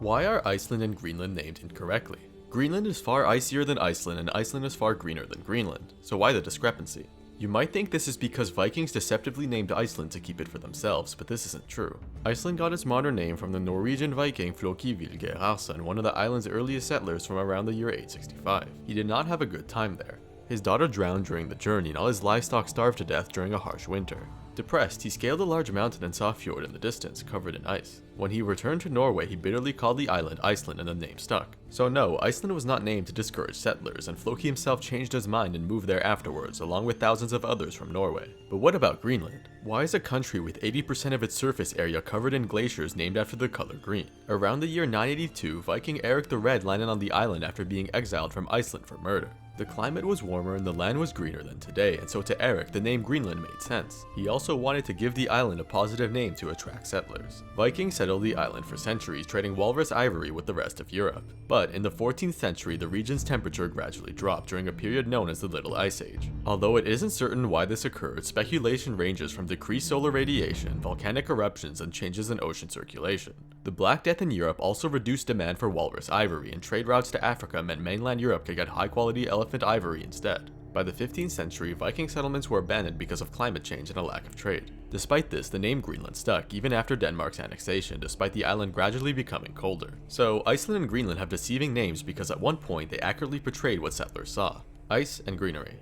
Why are Iceland and Greenland named incorrectly? Greenland is far icier than Iceland and Iceland is far greener than Greenland, so why the discrepancy? You might think this is because Vikings deceptively named Iceland to keep it for themselves, but this isn't true. Iceland got its modern name from the Norwegian Viking Floki Vilgersson, one of the island's earliest settlers from around the year 865. He did not have a good time there. His daughter drowned during the journey and all his livestock starved to death during a harsh winter. Depressed, he scaled a large mountain and saw a fjord in the distance, covered in ice. When he returned to Norway, he bitterly called the island Iceland and the name stuck. So no, Iceland was not named to discourage settlers, and Floki himself changed his mind and moved there afterwards, along with thousands of others from Norway. But what about Greenland? Why is a country with 80% of its surface area covered in glaciers named after the color green? Around the year 982, Viking Eric the Red landed on the island after being exiled from Iceland for murder. The climate was warmer and the land was greener than today, and so to Eric, the name Greenland made sense. He also wanted to give the island a positive name to attract settlers. Vikings settled the island for centuries, trading walrus ivory with the rest of Europe. But in the 14th century, the region's temperature gradually dropped during a period known as the Little Ice Age. Although it isn't certain why this occurred, speculation ranges from decreased solar radiation, volcanic eruptions, and changes in ocean circulation. The Black Death in Europe also reduced demand for walrus ivory, and trade routes to Africa meant mainland Europe could get high-quality elephant ivory instead. By the 15th century, Viking settlements were abandoned because of climate change and a lack of trade. Despite this, the name Greenland stuck, even after Denmark's annexation, despite the island gradually becoming colder. So, Iceland and Greenland have deceiving names because at one point they accurately portrayed what settlers saw: ice and greenery.